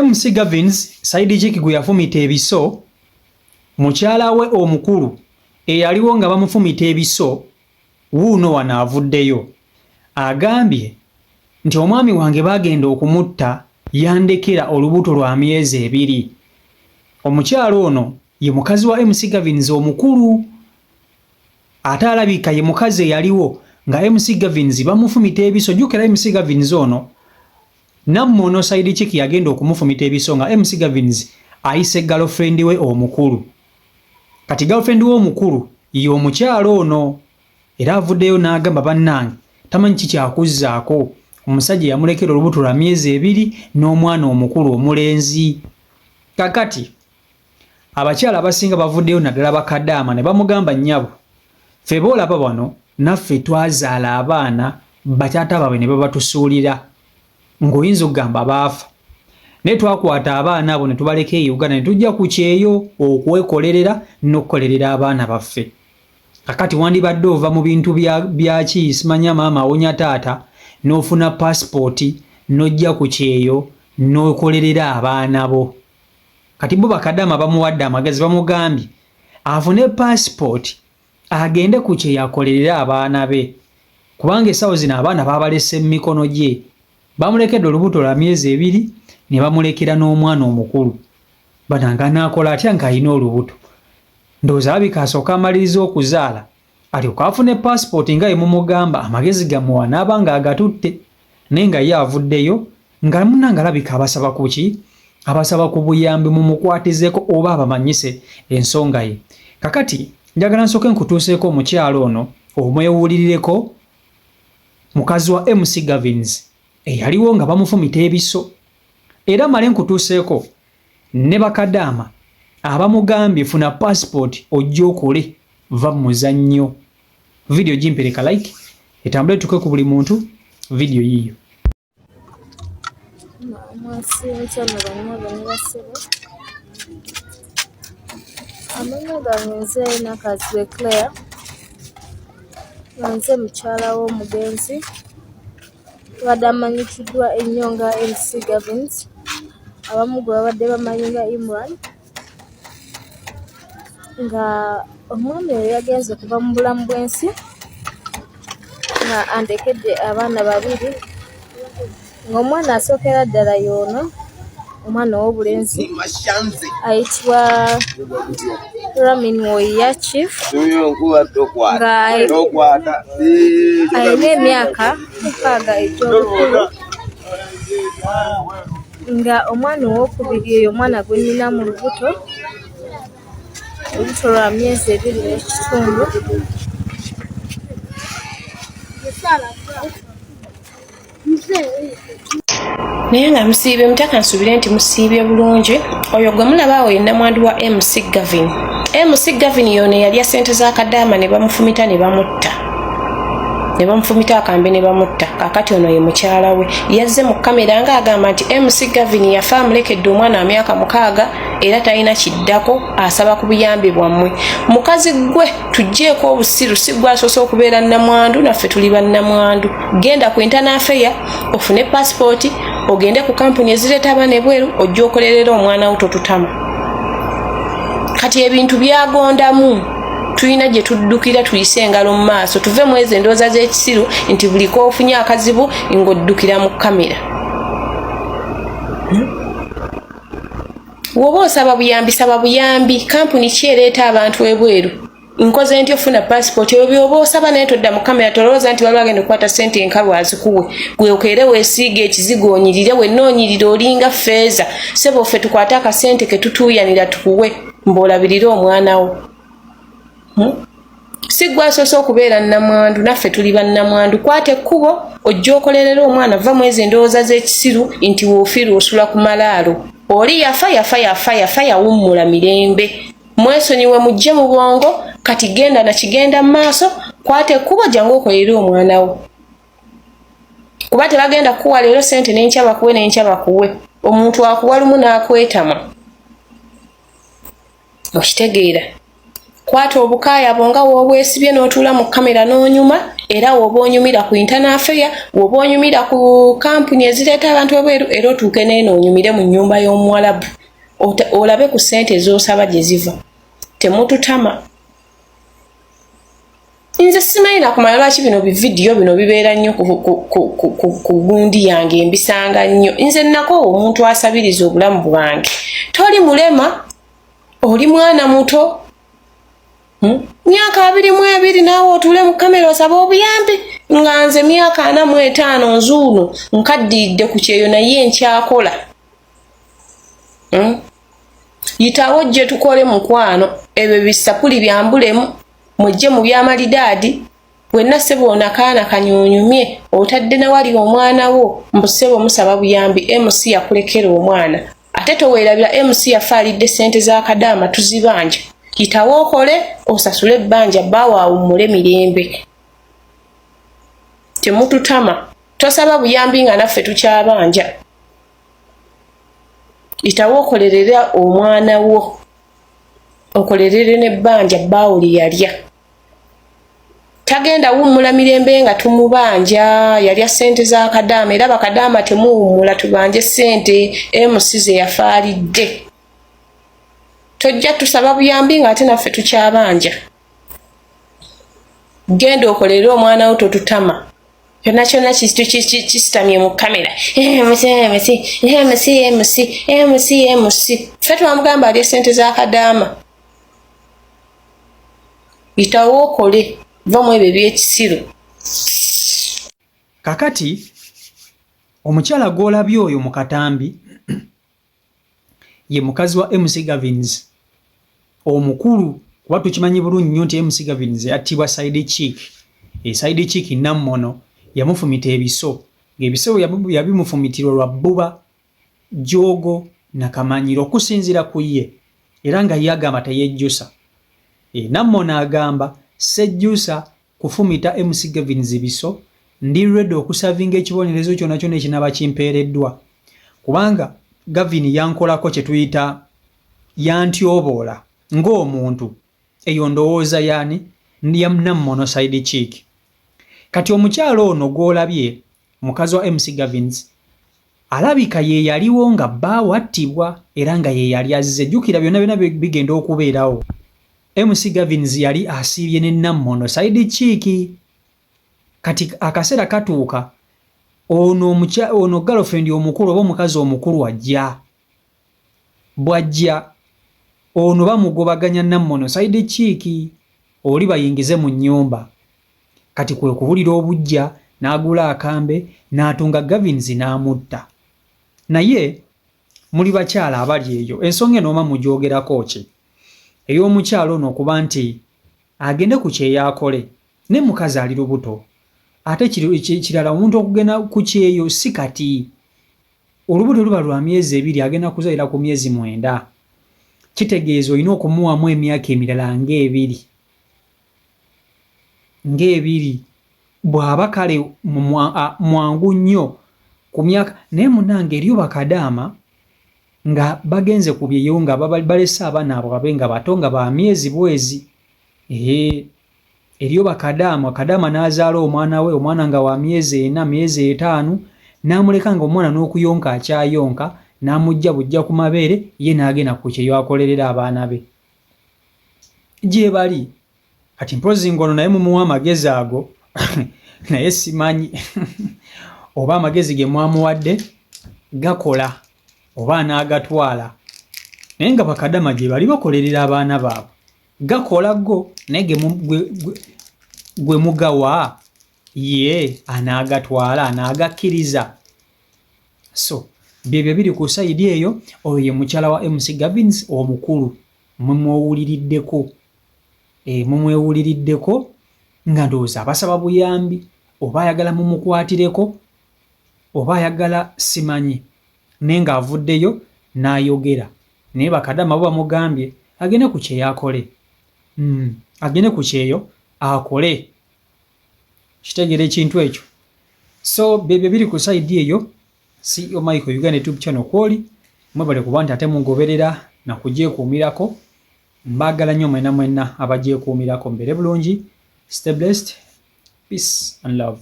MC Gavins Saidi Chiki gwe yafumita ebiso mukyala we omukulu eyaliwo nga bamufumita ebiso wuuno wanaavuddeyo agambye nti omwami wange bagenda okumutta yandekera olubuto lwa myezi 2. Omukyala ono ye mukazi wa MC Gavins omukulu ate alabika ye mukazi eyaliwo nga MC Gavins bamufumita ebiso. Jukira MC Gavins ono nammono Saidi Chiki yagenda okumufumita ebiso nga MC Gavins ayise girlfriend we omukulu. Kati girlfriend we omukulu ye omukyala ono era avuddeyo n'agamba bannange tamanyi kikyakuzzaako omusajja yamulekera olubuto lwa myezi 2 n'omwana omukulu omulenzi. Kakati abakyala abasinga bavuddeyo naddala bakadaama ne bamugamba nnyabo ffe boolaba bano naffe twazaala abaana bataata baabwe ne babatusuulira ng'oyinza okugamba baafa naye twakwata abaana abo ne tubaleka e Uganda ne tujja ku kyeyo okwekolerera n'okukolerera abaana baffe. Kakati wandibadde ova mu bintu byaki simanya maama awonya taata n'ofuna passport n'ojja ku kyeyo n'okolerera abaana bo. Kati bo bakadaama bamuwadde amagezi bamugambye afune passport agende ku kyeyo akolerera abaana be kubanga essaawa zino abaana babalese mu mikono gye. Bamulekedde olubuto lwa myezi 2 ne bamulekera n'omwana omukulu. Bananga n'akola atya ng'alina olubuto. Ndowooza abika asooka amaliriza okuzaala alyoka afune passport nga ye mumugamba amagezi gamuwa n'aba ng'agatutte naye nga ye avuddeyo nga munnanga alabika abasaba ku ki? Abasaba ku buyambi mumukwatizeeko oba abamanyise ensonga ye. Kakati njagala nsooke nkutuuseeko omukyalo ono omwewulirireko mukazi wa MC Gavins eyaliwo nga bamufumita ebiso era male nkutuuseeko ne bakadaama abamugambye funa passport ojja okole va mu muzannyo. Video gimpereka like etambule tuke ku buli muntu video yiyo. Amanya ganze nakazwe Claire ganze mukyala w'omugenzi badamanyikiddwa ennyo nga MC Gavins abamu gwe babadde bamanyi nga Imran nga omwami oyo yagenze kuva mu bulamu bw'ensi nga andekedde abaana 2 ng'omwana asookera ddala y'ono omwana ow'obulenzi ayitibwa Ramin Woya Chief nga alina emyaka 6 egy'obukulu nga omwana ow'okubiri eyo omwana gwe nnina mu lubuto lwa myezi 2 n'ekitundu. Naye nga musiibye mutaka nsubire nti musiibye bulungi oyo gwe mulaba awo ye nnamwandu wa MC Gavin. MC Gavin yono yali ya ssente za kadaama ne bamufumita ne bamutta. Ne bamufumita akambe ne bamutta. Kakati ono ye mukyala we yazze mu kamera nga agamba nti MC Gavin yafa amulekedde omwana wa myaka 6 era talina kiddako asaba ku buyambi bwammwe. Mukazi gwe tuggyeko obusiru si gwe asoose okubeera nnamwandu naffe tuli bannamwandu. Genda ku internal affair ofune passport ogende ku kampuni ezireeta abaana ebweru ojja okolerera omwana wo totutama. Kati ebintu byagondamu tulina gye tuddukira tuyise engalo mu maaso tuve mu ezo endowooza z'ekisiru nti buli koofunye akazibu ng'oddukira mu kamera. Woba osaba buyambi saba buyambi kampuni ki ereeta abantu ebweru nkoze nti ofuna passport ebyo byoba osaba naye todda mu kamera tolowooza nti waliwo agenda okukwata ssente enkalu azikuwe gwe okeere weesiiga ekizigo onyirire wennoonyirire olinga feeza sebo ffe tukwate akasente ke tutuuyanira tukuwe mb'olabirire omwana wo. Si gwe asoose okubeera nnamwandu naffe tuli bannamwandu kwata ekkubo ojja okolerera omwana va mu ezo endowooza z'ekisiru nti woofiirwa osula ku malaalo oli yafa yawummula mirembe. Mwesonyiwe mujje mu bwongo kati genda na kigenda mu maaso kwata ekkubo jangu okolerera omwana wo kuba tebagenda kukuwa leero ssente n'enkya bakuwe n'enkya bakuwe omuntu akuwa lumu n'akwetama okitegeera. kwata obukaaya bwo nga woobwesibye n'otuula mu kamera n'onyuma, era woba onyumira ku internal affair, woba onyumira ku kampuni ezireeta abantu ebweru, era otuuke naye n'onyumire mu nnyumba y'Omuwarabu olabe ku ssente ez'osaba gye ziva. Temututama. Nze simanyi nakumala lwaki bino bividiyo bino bibeera nnyo ku gundi yange mbisanga nnyo. Nze nako omuntu asabiriza obulamu bwange. Toli mulema, oli mwana muto. Myaka 22 naawe otuule mu kamera osaba obuyambi, nga nze myaka 45 nzuuno nkaddiridde ku kyeyo naye nkyakola. Yitawo gye tukole mukwano, ebyo bisapuli byambulemu, mujje mu byamalidaadi, wenna ssebo onakaana kanyunyumye, otadde na wali omwana wo, mbusebo musaba buyambi, MC yakulekera omwana. Ate toweerabira MC yafaalidde ssente z'akadaama tuzibanja. Yitawo okole, osasule ebbanja bbaawo awummule mirembe. Temututama. Tosaba buyambi nga naffe tukyabanja. Yitawo okolerera omwana wo. Okolerere n'ebbanja bbaawo lye yalya. Tagenda wummula mirembe nga tumubanja, yalya ssente z'akadaama, era bakadaama temuwummula tubanje ssente, MC ze yafaalidde. Tojja tusaba buyambi nga ate naffe tukyabanja. Genda okolere omwana wo totutama. Kyonna kyonna kisitamye mu kamera. MC. Ffe twamugamba alya ssente z'akadaama. Yitawo okole, va mu ebyo eby'ekisiru. Kakati omukyala gw'olabye oyo mu katambi ye mukazi wa MC Gavins omukulu, kuba tukimanyi bulungi nnyo nti MC Gavins yattibwa Side Chick. Side Chick Nammono yamufumita ebiso, ng'ebiso yabimufumitirwa lwa Bbuba, Jogo na Kamanyiro okusinziira ku ye, era nga ye agamba teyejjusa. Nammono agamba sejjusa kufumita MC Gavins biso, ndi ready okusavinga ekibonerezo kyonna kyonna ekinaba kimpeereddwa, kubanga Gavin yankolako kye tuyita yantyoboola ng'omuntu. Eyo ndowooza yaani ndi Nammono Side Chick. Kati omukyalo ono gw'olabye mukazi wa MC Gavins alabika ye yaliwo nga bbaawe attibwa era nga ye yali azze. Jjukira byonna byonna bigenda okubeerawo. MC Gavins yali asiibye ne Nammono Side Chick. Kati akaseera katuuka ono girlfriend omukulu oba omukazi omukulu ajja. Bwajja ono bamugobaganya Nammono Side Chick oli bayingize mu nnyumba. Kati kwe kubulira obujja n'agula akambe n'atunga Gavins n'amutta. Naye muli bakyala abali eyo ensonga enooma mugyogerako ki? Ey'omukyalo ono okuba nti agende ku kyeyakole ne mukazi ali lubuto. Ate kirala omuntu okugenda ku kyeyo si kati. Olubuto luba lwa myezi 2 agenda kuzaira ku myezi 9. Kitegeeza olina okumuwamu emyaka emirala ng'ebiri. Bw'aba kale mwangu nnyo ku myaka, naye munnange eriyo bakadaama nga bagenze ku byeyo nga balese abaana abo babe nga bato nga ba myezi bwezi. Eriyo bakadaama n'azaala omwana we, omwana nga wa myezi 4 myezi 5, n'amuleka nga omwana n'okuyonka akyayonka, n'amujja bujja ku mabeere, ye n'agenda ku kyeyo akolerera abaana be. Gye bali kati mpozi ngono naye mumuwa amagezi ago naye simanyi oba amagezi ge mwamuwadde gakola oba n'agatwala. Naye nga bakadaama gye bali bakolerera abaana baabwe gakola go, naye gwe mugawa ye anaagatwala anaagakkiriza. So byebyo biri ku sayidi eyo. Oyo ye mukyala wa MC Gavins omukulu mumwewuliriddeko nga ndowooza abasaba buyambi oba ayagala mumukwatireko oba ayagala simanyi, naye ng'avuddeyo n'ayogera. Naye bakadaama bo bamugambye agende ku kyeyo akole. Agende ku kyeyo akole. Kitegeera ekintu ekyo. So byebyo biri ku sayidi eyo. CEO Michael Uganda YouTube channel kwoli mwebale kuba nti ate mugoberera na kugyekuumirako Mbagala nnyo mwena mwena abagyekuumirako mbeere bulungi. Stay blessed. Peace and love.